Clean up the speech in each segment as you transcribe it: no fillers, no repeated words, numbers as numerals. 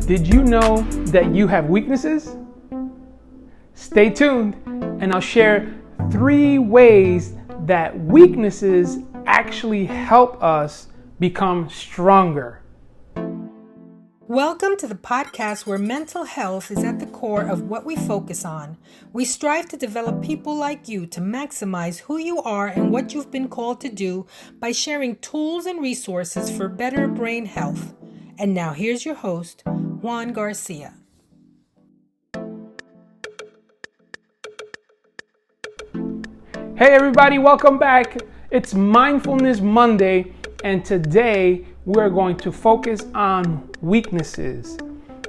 Did you know that you have weaknesses? Stay tuned and I'll share 3 ways that weaknesses actually help us become stronger. Welcome to the podcast where mental health is at the core of what we focus on. We strive to develop people like you to maximize who you are and what you've been called to do by sharing tools and resources for better brain health. And now here's your host, Juan Garcia. Hey everybody, welcome back. It's Mindfulness Monday, and today we're going to focus on weaknesses.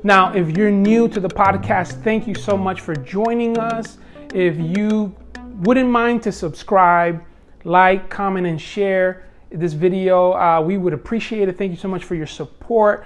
Now, if you're new to the podcast, thank you so much for joining us. If you wouldn't mind to subscribe, like, comment, and share this video, we would appreciate it. Thank you so much for your support.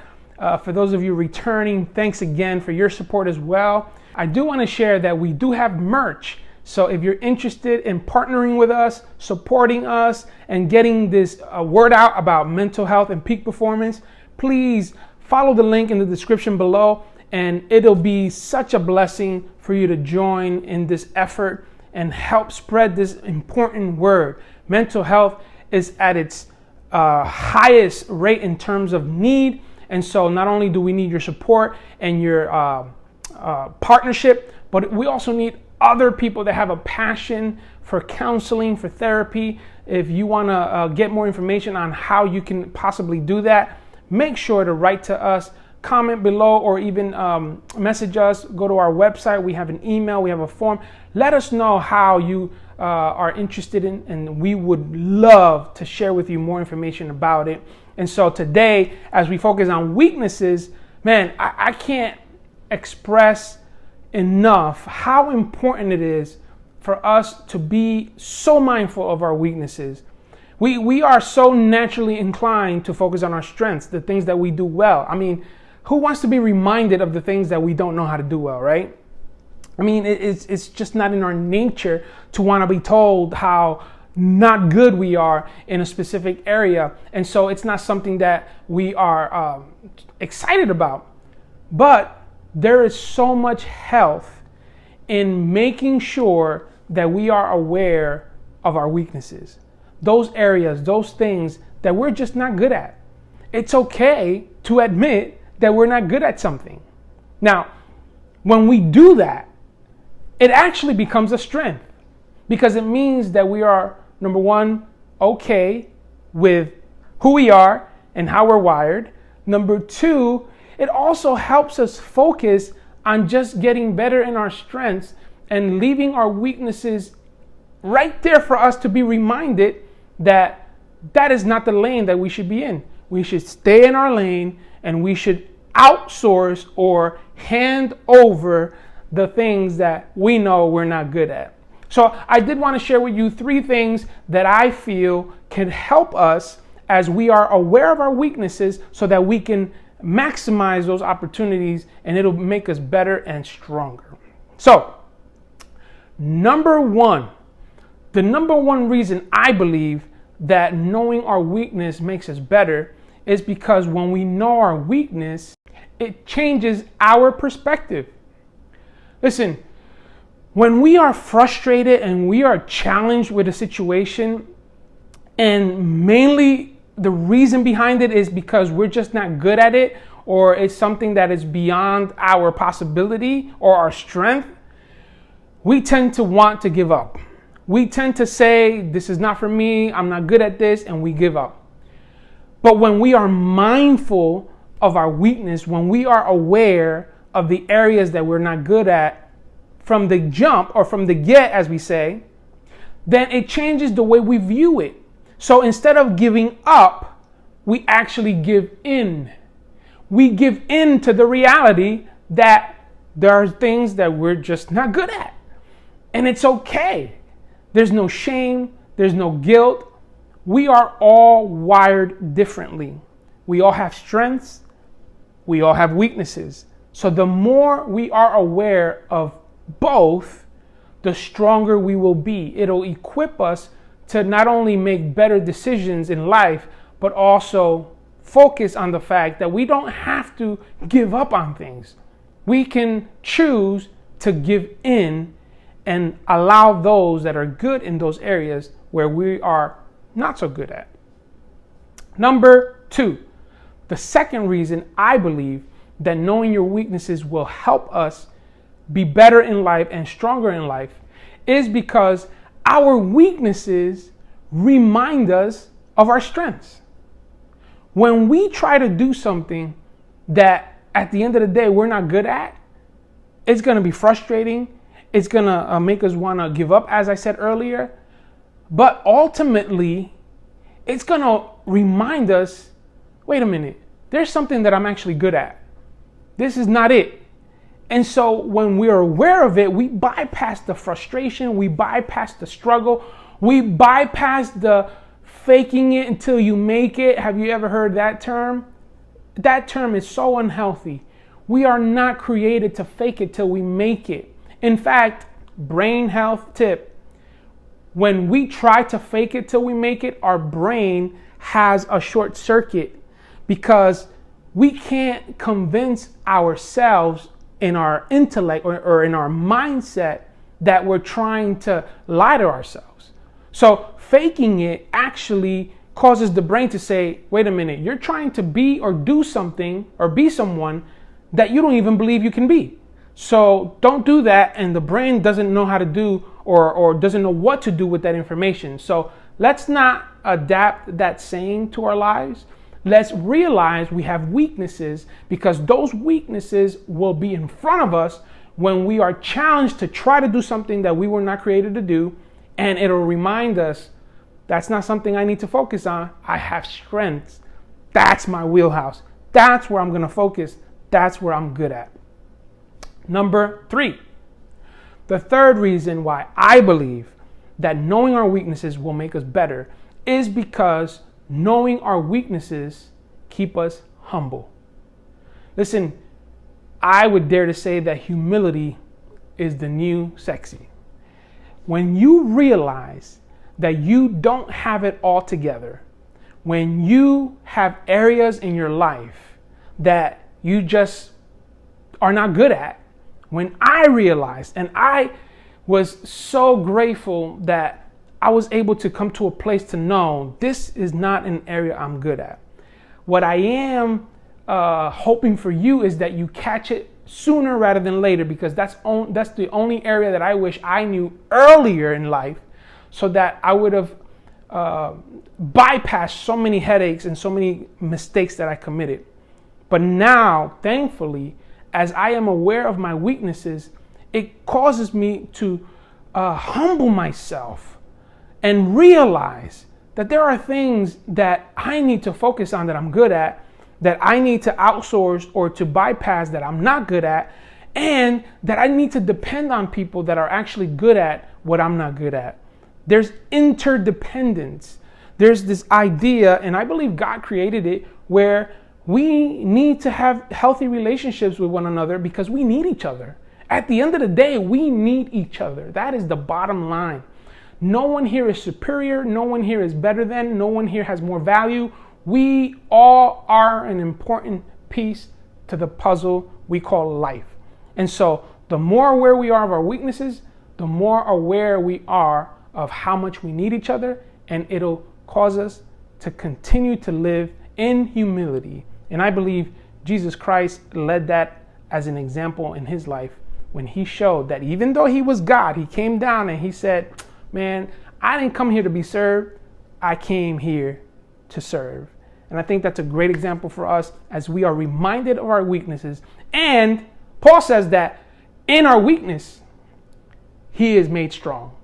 For those of you returning, thanks again for your support as well. I do want to share that we do have merch. So if you're interested in partnering with us, supporting us, and getting this word out about mental health and peak performance, please follow the link in the description below, and it'll be such a blessing for you to join in this effort and help spread this important word. Mental health is at its highest rate in terms of need, and so not only do we need your support and your partnership, but we also need other people that have a passion for counseling, for therapy. If you want to get more information on how you can possibly do that, make sure to write to us, comment below, or even message us. Go to our website. We have an email, we have a form. Let us know how you are interested in, and we would love to share with you more information about it. And so today, as we focus on weaknesses, man, I can't express enough how important it is for us to be so mindful of our weaknesses. We are so naturally inclined to focus on our strengths, the things that we do well. I mean, who wants to be reminded of the things that we don't know how to do well, right? I mean, it's just not in our nature to want to be told how not good we are in a specific area. And so it's not something that we are excited about. But there is so much health in making sure that we are aware of our weaknesses, those areas, those things that we're just not good at. It's okay to admit that we're not good at something. Now, when we do that, it actually becomes a strength, because it means that we are, number one, okay with who we are and how we're wired. Number two, it also helps us focus on just getting better in our strengths and leaving our weaknesses right there for us to be reminded that that is not the lane that we should be in. We should stay in our lane, and we should outsource or hand over the things that we know we're not good at. So I did want to share with you 3 things that I feel can help us as we are aware of our weaknesses, so that we can maximize those opportunities, and it'll make us better and stronger. So, the number one reason I believe that knowing our weakness makes us better is because when we know our weakness, it changes our perspective. Listen, when we are frustrated and we are challenged with a situation, and mainly the reason behind it is because we're just not good at it, or it's something that is beyond our possibility or our strength, we tend to want to give up. We tend to say, this is not for me, I'm not good at this, and we give up. But when we are mindful of our weakness, when we are aware of the areas that we're not good at from the jump, or from the get, as we say, then it changes the way we view it. So instead of giving up, we actually give in. We give in to the reality that there are things that we're just not good at. And it's okay. There's no shame. There's no guilt. We are all wired differently. We all have strengths. We all have weaknesses. So the more we are aware of both, the stronger we will be. It'll equip us to not only make better decisions in life, but also focus on the fact that we don't have to give up on things. We can choose to give in and allow those that are good in those areas where we are not so good at. Number 2, the second reason I believe that knowing your weaknesses will help us be better in life and stronger in life is because our weaknesses remind us of our strengths. When we try to do something that at the end of the day we're not good at, it's going to be frustrating. It's going to make us want to give up, as I said earlier. But ultimately, it's going to remind us, wait a minute, there's something that I'm actually good at. This is not it. And so when we are aware of it, we bypass the frustration, we bypass the struggle, we bypass the faking it until you make it. Have you ever heard that term? That term is so unhealthy. We are not created to fake it till we make it. In fact, brain health tip, when we try to fake it till we make it, our brain has a short circuit because we can't convince ourselves in our intellect or in our mindset that we're trying to lie to ourselves. So faking it actually causes the brain to say, wait a minute, you're trying to be or do something or be someone that you don't even believe you can be. So don't do that. And the brain doesn't know how to do or doesn't know what to do with that information. So let's not adapt that saying to our lives. Let's realize we have weaknesses because those weaknesses will be in front of us when we are challenged to try to do something that we were not created to do. And it'll remind us, that's not something I need to focus on. I have strengths. That's my wheelhouse. That's where I'm going to focus. That's where I'm good at. Number 3, the third reason why I believe that knowing our weaknesses will make us better is because knowing our weaknesses keep us humble. Listen, I would dare to say that humility is the new sexy. When you realize that you don't have it all together, when you have areas in your life that you just are not good at, when I realized, and I was so grateful that I was able to come to a place to know this is not an area I'm good at. What I am hoping for you is that you catch it sooner rather than later, because that's the only area that I wish I knew earlier in life, so that I would have bypassed so many headaches and so many mistakes that I committed. But now, thankfully, as I am aware of my weaknesses, it causes me to humble myself and realize that there are things that I need to focus on that I'm good at, that I need to outsource or to bypass that I'm not good at, and that I need to depend on people that are actually good at what I'm not good at. There's interdependence. There's this idea, and I believe God created it, where we need to have healthy relationships with one another because we need each other. At the end of the day, we need each other. That is the bottom line. No one here is superior. No one here is better than. No one here has more value. We all are an important piece to the puzzle we call life. And so the more aware we are of our weaknesses, the more aware we are of how much we need each other, and it'll cause us to continue to live in humility. And I believe Jesus Christ led that as an example in his life when he showed that even though he was God, he came down and he said, man, I didn't come here to be served. I came here to serve. And I think that's a great example for us as we are reminded of our weaknesses. And Paul says that in our weakness, he is made strong.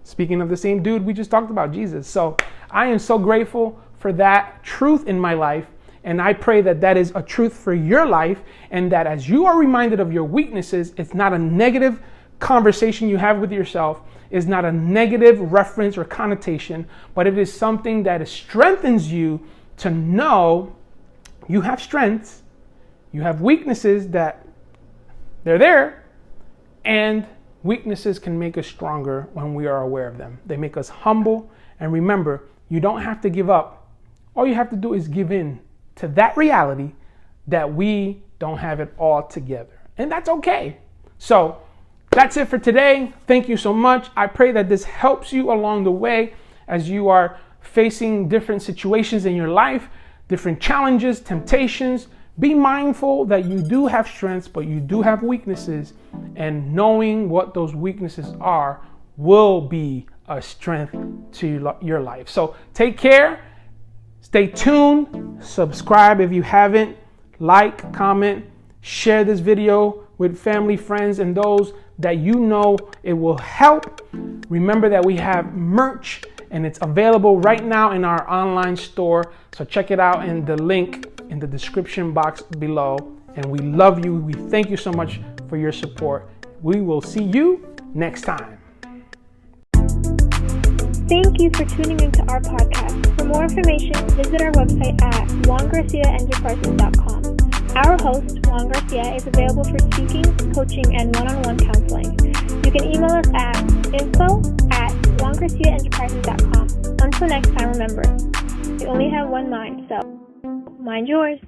Speaking of the same dude we just talked about, Jesus. So I am so grateful for that truth in my life. And I pray that that is a truth for your life, and that as you are reminded of your weaknesses, it's not a negative conversation you have with yourself, it's not a negative reference or connotation, but it is something that strengthens you to know you have strengths, you have weaknesses that they're there, and weaknesses can make us stronger when we are aware of them. They make us humble, and remember, you don't have to give up. All you have to do is give in to that reality that we don't have it all together. And that's okay. So that's it for today. Thank you so much. I pray that this helps you along the way as you are facing different situations in your life, different challenges, temptations. Be mindful that you do have strengths, but you do have weaknesses, and knowing what those weaknesses are will be a strength to your life. So take care, stay tuned, subscribe if you haven't, like, comment, share this video with family, friends, and those that you know it will help. Remember that we have merch and it's available right now in our online store. So check it out in the link in the description box below. And we love you. We thank you so much for your support. We will see you next time. Thank you for tuning into our podcast. For more information, visit our website at juangarciaenterprises.com. Our host, Juan Garcia, is available for speaking, coaching, and one-on-one counseling. You can email us at info@juangarciaenterprises.com. Until next time, remember, you only have one mind, so mind yours.